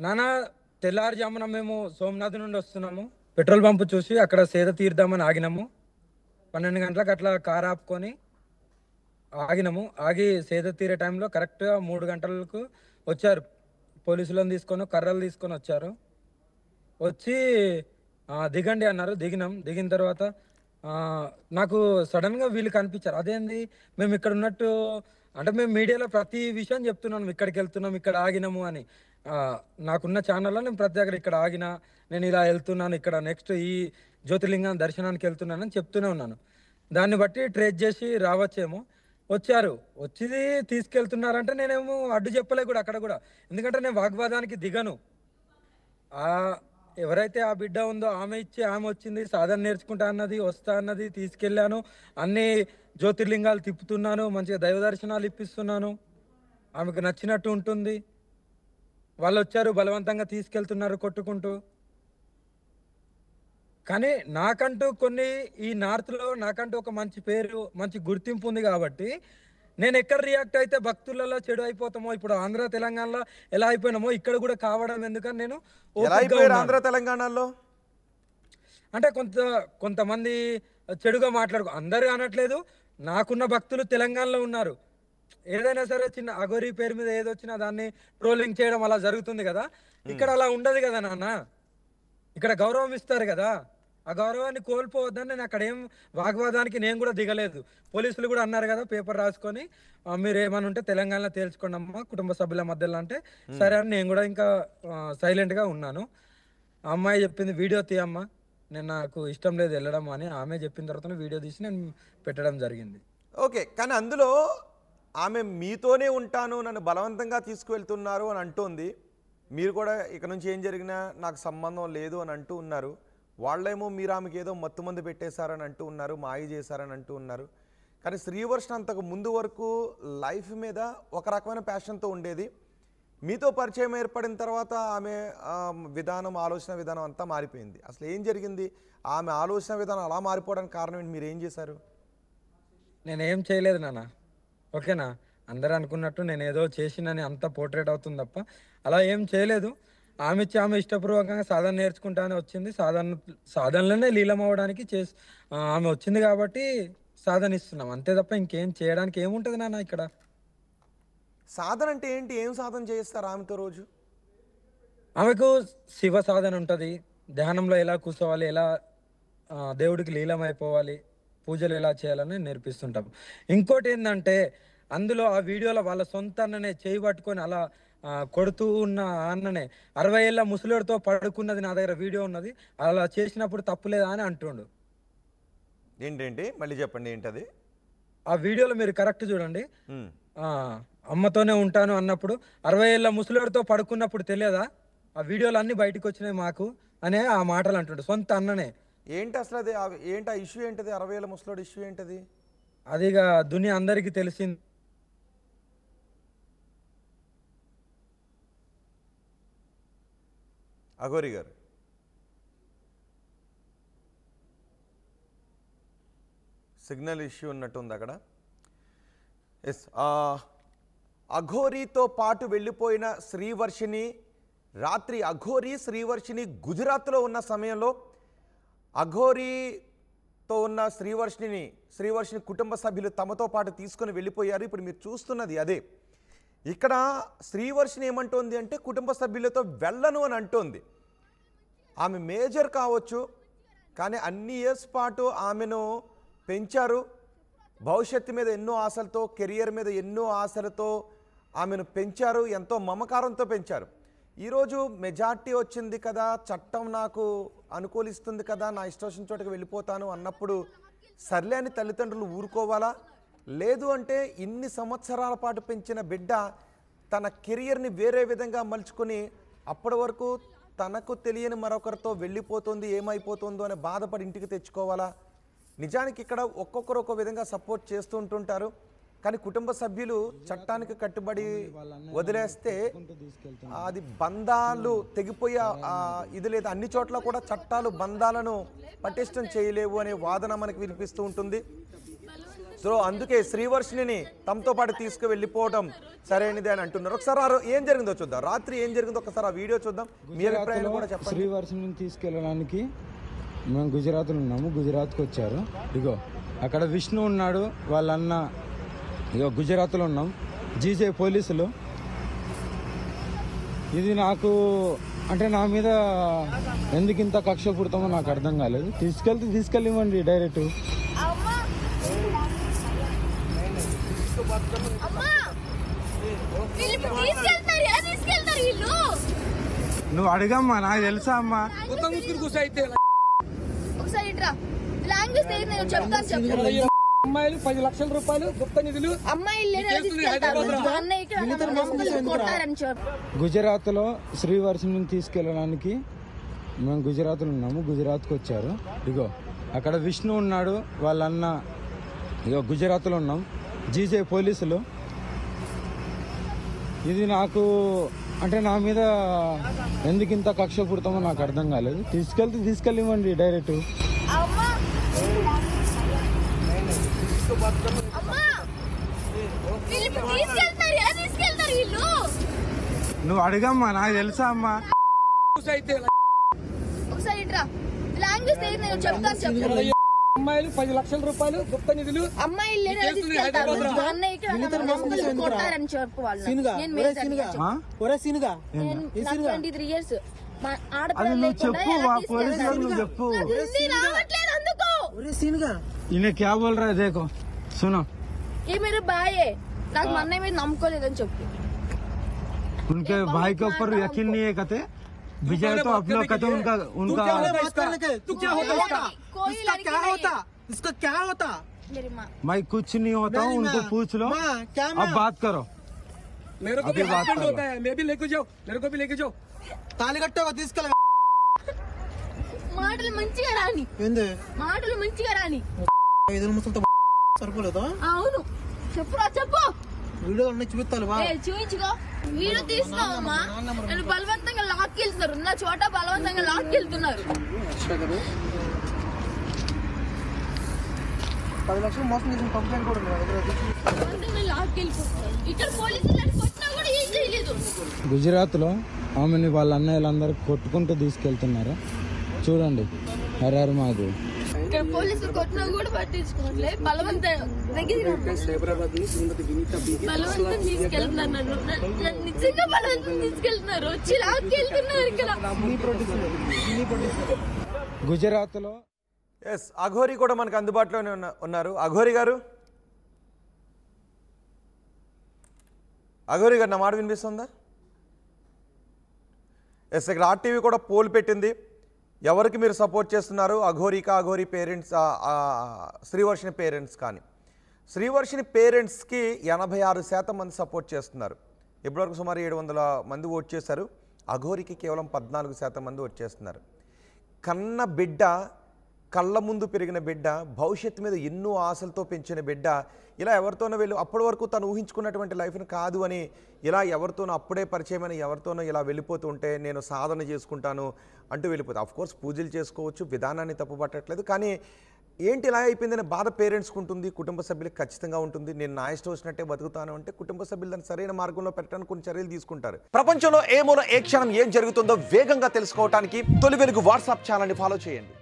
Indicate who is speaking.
Speaker 1: నాన్న తెల్లారుజామున మేము సోమనాథ్ నుండి వస్తున్నాము. పెట్రోల్ బంక్ చూసి అక్కడ సేద తీరుదామని ఆగినాము. 12 గంటలకు అట్లా కార్ ఆపుకొని ఆగినాము. ఆగి సేద తీరే టైంలో కరెక్ట్గా 3 గంటలకు వచ్చారు. పోలీసులను తీసుకొని కర్రలు తీసుకొని వచ్చారు. వచ్చి దిగండి అన్నారు. దిగినాం. దిగిన తర్వాత నాకు సడన్గా వీళ్ళు కనిపించారు. అదేంది మేము ఇక్కడ ఉన్నట్టు, అంటే మేము మీడియాలో ప్రతి విషయం చెప్తున్నాం, ఇక్కడికి వెళ్తున్నాం, ఇక్కడ ఆగినాము అని. నాకున్న ఛానల్లో నేను ప్రతి దగ్గర ఇక్కడ ఆగినా, నేను ఇలా వెళ్తున్నాను, ఇక్కడ నెక్స్ట్ ఈ జ్యోతిర్లింగం దర్శనానికి వెళ్తున్నానని చెప్తూనే ఉన్నాను. దాన్ని బట్టి ట్రేస్ చేసి రావచ్చేమో. వచ్చారు. వచ్చి తీసుకెళ్తున్నారంటే నేనేమో అడ్డు చెప్పలే కూడా అక్కడ కూడా. ఎందుకంటే నేను వాగ్వాదానికి దిగను. ఆ ఎవరైతే ఆ బిడ్డ ఉందో ఆమె ఇచ్చి ఆమె వచ్చింది, సాధన నేర్చుకుంటా అన్నది, వస్తా అన్నది, తీసుకెళ్ళాను. అన్ని జ్యోతిర్లింగాలు తిప్పుతున్నాను, మంచిగా దైవ దర్శనాలు ఇప్పిస్తున్నాను, ఆమెకు నచ్చినట్టు ఉంటుంది. వాళ్ళు వచ్చారు, బలవంతంగా తీసుకెళ్తున్నారు కొట్టుకుంటూ. కానీ నాకంటూ కొన్ని ఈ నార్త్లో నాకంటూ ఒక మంచి పేరు, మంచి గుర్తింపు ఉంది కాబట్టి నేను ఎక్కడ రియాక్ట్ అయితే భక్తులలో చెడు అయిపోతామో, ఇప్పుడు ఆంధ్ర తెలంగాణలో ఎలా అయిపోయినామో ఇక్కడ కూడా కావడం ఎందుకని నేను
Speaker 2: ఆంధ్ర తెలంగాణలో
Speaker 1: అంటే కొంతమంది చెడుగా అందరూ అనట్లేదు. నాకున్న భక్తులు తెలంగాణలో ఉన్నారు. ఏదైనా సరే చిన్న అఘోరి పేరు మీద ఏదొచ్చినా దాన్ని ట్రోలింగ్ చేయడం అలా జరుగుతుంది కదా. ఇక్కడ అలా ఉండదు కదా నాన్న. ఇక్కడ గౌరవం ఇస్తారు కదా. ఆ గౌరవాన్ని కోల్పోవద్దని నేను అక్కడ ఏం వాగ్వాదానికి నేను కూడా దిగలేదు. పోలీసులు కూడా అన్నారు కదా పేపర్ రాసుకొని, మీరు ఏమని ఉంటే తెలంగాణలో తేల్చుకోండి అమ్మా కుటుంబ సభ్యుల మధ్యలో అంటే సరే అని నేను కూడా ఇంకా సైలెంట్గా ఉన్నాను. ఆ అమ్మాయి చెప్పింది వీడియో తీయమ్మా, నేను నాకు ఇష్టం లేదు వెళ్ళడం అని ఆమె చెప్పిన తర్వాత వీడియో తీసి నేను పెట్టడం జరిగింది.
Speaker 2: ఓకే, కానీ అందులో ఆమె మీతోనే ఉంటాను, నన్ను బలవంతంగా తీసుకువెళ్తున్నారు అని అంటోంది. మీరు కూడా ఇక నుంచి ఏం జరిగినా నాకు సంబంధం లేదు అని అంటూ ఉన్నారు. వాళ్ళేమో మీరు ఆమెకి ఏదో మత్తుమందు పెట్టేశారని అంటూ ఉన్నారు, మాయ చేశారని అంటూ ఉన్నారు. కానీ శ్రీవర్షణ అంతకు ముందు వరకు లైఫ్ మీద ఒక రకమైన ప్యాషన్తో ఉండేది. మీతో పరిచయం ఏర్పడిన తర్వాత ఆమె విధానం, ఆలోచన విధానం అంతా మారిపోయింది. అసలు ఏం జరిగింది? ఆమె ఆలోచన విధానం అలా మారిపోవడానికి కారణం ఏంటి? మీరు ఏం చేశారు?
Speaker 1: నేనేం చేయలేదు నాన్న, ఓకేనా. అందరూ అనుకున్నట్టు నేను ఏదో చేసినని అంతా పోర్ట్రేట్ అవుతుంది తప్ప అలా ఏం చేయలేదు. ఆమె ఇష్టపూర్వకంగా సాధన నేర్చుకుంటానే వచ్చింది. సాధనలోనే లీలం అవ్వడానికి ఆమె వచ్చింది కాబట్టి సాధన ఇస్తున్నాం అంతే తప్ప ఇంకేం చేయడానికి ఏముంటుంది నాన్న ఇక్కడ.
Speaker 2: సాధన అంటే ఏంటి? ఏం సాధన చేస్తారు ఆమెతో రోజు?
Speaker 1: ఆమెకు శివ సాధన ఉంటుంది, ధ్యానంలో ఎలా కూర్చోవాలి, ఎలా దేవుడికి లీలమైపోవాలి, పూజలు ఎలా చేయాలని నేర్పిస్తుంటాం. ఇంకోటి ఏంటంటే అందులో ఆ వీడియోలో వాళ్ళ సొంత అన్ననే చేయి పట్టుకొని అలా కొడుతూ ఉన్న అన్ననే 60 ఏళ్ళ ముసలిడితో పడుకున్నది నా దగ్గర వీడియో ఉన్నది. అలా చేసినప్పుడు తప్పులేదా అని అంటుండు.
Speaker 2: ఏంటంటే మళ్ళీ చెప్పండి ఏంటది?
Speaker 1: ఆ వీడియోలో మీరు కరెక్ట్ చూడండి. అమ్మతోనే ఉంటాను అన్నప్పుడు 60 ఏళ్ళ ముసలిడితో పడుకున్నప్పుడు తెలియదా? ఆ వీడియోలు అన్ని బయటకు వచ్చినాయి మాకు అనే ఆ మాటలు అంటుండు సొంత అన్ననే.
Speaker 2: ఏంటి అసలు అది? ఏంటి ఆ ఇష్యూ? ఏంటది 60 ఏళ్ళ ముసలోడు ఇష్యూ ఏంటది?
Speaker 1: అదిగా దునియా అందరికీ తెలిసింది.
Speaker 2: అఘోరి గారు, సిగ్నల్ ఇష్యూ ఉన్నట్టుంది అక్కడ. ఎస్, అఘోరితో పాటు వెళ్ళిపోయిన శ్రీవర్షిని రాత్రి శ్రీవర్షిని గుజరాత్లో ఉన్న సమయంలో అఘోరితో ఉన్న శ్రీవర్షిని కుటుంబ సభ్యులు తమతో పాటు తీసుకొని వెళ్ళిపోయారు. ఇప్పుడు మీరు చూస్తున్నది అదే. ఇక్కడ శ్రీవర్షిని ఏమంటోంది అంటే కుటుంబ సభ్యులతో వెళ్ళను అని అంటోంది. ఆమె మేజర్ కావచ్చు, కానీ అన్ని ఇయర్స్ పాటు ఆమెను పెంచారు. భవిష్యత్తు మీద ఎన్నో ఆశలతో, కెరియర్ మీద ఎన్నో ఆశలతో ఆమెను పెంచారు, ఎంతో మమకారంతో పెంచారు. ఈరోజు మెజార్టీ వచ్చింది కదా, చట్టం నాకు అనుకూలిస్తుంది కదా, నా ఇష్టం వచ్చిన చోటకి వెళ్ళిపోతాను అన్నప్పుడు సర్లే అని తల్లిదండ్రులు ఊరుకోవాలా? లేదు అంటే ఇన్ని సంవత్సరాల పాటు పెంచిన బిడ్డ తన కెరియర్ని వేరే విధంగా మలుచుకొని అప్పటి వరకు తనకు తెలియని మరొకరితో వెళ్ళిపోతుంది, ఏమైపోతుందో అని బాధపడి ఇంటికి తెచ్చుకోవాలా? నిజానికి ఇక్కడ ఒక్కొక్కరు ఒక్కో విధంగా సపోర్ట్ చేస్తూ ఉంటుంటారు. కానీ కుటుంబ సభ్యులు చట్టానికి కట్టుబడి వదిలేస్తే అది బంధాలు తెగిపోయే ఇది లేదు. అన్ని చోట్ల కూడా చట్టాలు బంధాలను పటిష్టం చేయలేవు అనే వాదన మనకు వినిపిస్తూ ఉంటుంది. సో అందుకే శ్రీవర్షిని తమతో పాటు తీసుకువెళ్ళిపోవడం సరైనది అని అంటున్నారు. ఒకసారి ఏం జరిగిందో చూద్దాం, రాత్రి ఏం జరిగిందో ఒకసారి ఆ వీడియో చూద్దాం, మీ అభిప్రాయం కూడా చెప్పండి.
Speaker 1: శ్రీవర్షిని తీసుకెళ్ళడానికి మేము గుజరాత్లో ఉన్నాము, గుజరాత్కి వచ్చారు. ఇగో అక్కడ విష్ణు ఉన్నాడు, వాళ్ళన్న. ఇగో గుజరాత్లో ఉన్నాం, జీజే పోలీసులు. ఇది నాకు అంటే నా మీద ఎందుకు ఇంత కక్ష పుడతామో నాకు అర్థం కాలేదు. తీసుకెళ్ళివ్వండి డైరెక్ట్. నువ్వు అడిగమ్మా, నాకు తెలుసా అమ్మా. అమ్మాయిలు 10 లక్షల రూపాయలు గుప్త నిధులు. గుజరాత్ లో శ్రీవర్షిని తీసుకెళ్ళడానికి మేము గుజరాత్లో ఉన్నాము, గుజరాత్కి వచ్చారు. ఇగో అక్కడ విష్ణు ఉన్నాడు, వాళ్ళన్న. ఇగో గుజరాత్లో ఉన్నాం, జీజే పోలీసులు. ఇది నాకు అంటే నా మీద ఎందుకు ఇంత కక్ష పుడతామో నాకు అర్థం కాలేదు. తీసుకెళ్ళివ్వండి డైరెక్ట్. నువ్వు అడిగమ్మా, నాకు తెలుసా అమ్మా. అమ్మాయిలు 10 లక్షల రూపాయలు గుప్త నిధులు. అది నువ్వు చెప్పు, పోలీసు నువ్వు చెప్పు. इन्हें क्या बोल रहा है देखो सुनो,
Speaker 3: ये मेरे भाई है, నాకు మా అన్నయ్య మీద నమ్మకం లేదని చెప్పు.
Speaker 1: उनके भाई के ऊपर यकीन नहीं है कहते. विजय तो आप लोग कहते उनका
Speaker 4: तू क्या होता, इसका क्या होता?
Speaker 3: मेरी माँ
Speaker 1: मैं कुछ नहीं होता हूँ, उनको पूछ लो. अब बात करो.
Speaker 4: मेरे को भी बात होता है, मैं भी लेके जाओ, मेरे को भी लेके जाओ. తాళి కట్టవ తీసుకెళ్ళ.
Speaker 3: మాటలు మంచిగా రాని, మాటలు మంచిగా రాని.
Speaker 4: సరిపోలేదా?
Speaker 3: అవును, చెప్పురా చెప్పు.
Speaker 4: వీడియో అన్ని చూపిస్తాను,
Speaker 3: చూపించుకో. వీడియో తీసుకోవమ్మా. నన్ను బలవంతంగా లాక్కెళ్తున్నారు, ఉన్న చోట బలవంతంగా లాక్కెళ్తున్నారు.
Speaker 4: 10 లక్షలు మోసం చేసిన కంప్లైంట్ కూడా
Speaker 3: లాక్కెళ్ళిపోతున్నారు. ఇక్కడ పోలీసులు కొట్టినా కూడా ఏం చేయలేదు.
Speaker 1: గుజరాత్ లో ఆమెని వాళ్ళ అన్నయ్యలందరూ కొట్టుకుంటూ తీసుకెళ్తున్నారు. చూడండి, హరారు మాకు.
Speaker 3: ఇక్కడ పోలీసులు కొట్టినా కూడా పట్టించుకోవట్లే. బలవంతం తీసుకెళ్తున్నారు, నన్ను నిజంగా బలవంతం తీసుకెళ్తున్నారు. వచ్చి లాక్కెళ్తున్నారు ఇక్కడ.
Speaker 1: గుజరాత్ లో
Speaker 2: ఎస్, అఘోరి కూడా మనకు అందుబాటులోనే ఉన్నారు. అఘోరి గారు, అఘోరి గారు నా మాట వినిపిస్తుందా? ఎస్, ఇక్కడ ఆర్టీవీ కూడా పోల్ పెట్టింది. ఎవరికి మీరు సపోర్ట్ చేస్తున్నారు, అఘోరి పేరెంట్స్, శ్రీవర్షిని పేరెంట్స్ కానీ. శ్రీవర్షిని పేరెంట్స్కి 86% మంది సపోర్ట్ చేస్తున్నారు. ఇప్పటివరకు సుమారు 700 మంది ఓట్ చేశారు. అఘోరికి కేవలం 14% మంది ఓట్ చేస్తున్నారు. కన్న బిడ్డ, కళ్ళ ముందు పెరిగిన బిడ్డ, భవిష్యత్తు మీద ఎన్నో ఆశలతో పెంచిన బిడ్డ ఇలా ఎవరితోనో అప్పటి వరకు తను ఊహించుకున్నటువంటి లైఫ్ని కాదు అని ఇలా ఎవరితోనో అప్పుడే పరిచయమైన ఎవరితోనో ఇలా వెళ్ళిపోతూ ఉంటే నేను సాధన చేసుకుంటాను అంటూ వెళ్ళిపోతా. ఆఫ్కోర్స్ పూజలు చేసుకోవచ్చు, విధానాన్ని తప్పుపట్టట్లేదు. కానీ ఏంటి ఇలా అయిపోయిందని బాధ పేరెంట్స్కి ఉంటుంది, కుటుంబ సభ్యులకు ఖచ్చితంగా ఉంటుంది. నేను నా ఇష్టం వచ్చినట్టే బతుకుతాను అంటే కుటుంబ సభ్యులు దాన్ని సరైన మార్గంలో పెట్టడానికి కొన్ని చర్యలు తీసుకుంటారు. ప్రపంచంలో ఏ మూల ఏ క్షణం ఏం జరుగుతుందో వేగంగా తెలుసుకోవడానికి తొలి వెలుగు వాట్సాప్ ఛానల్ని ఫాలో చేయండి.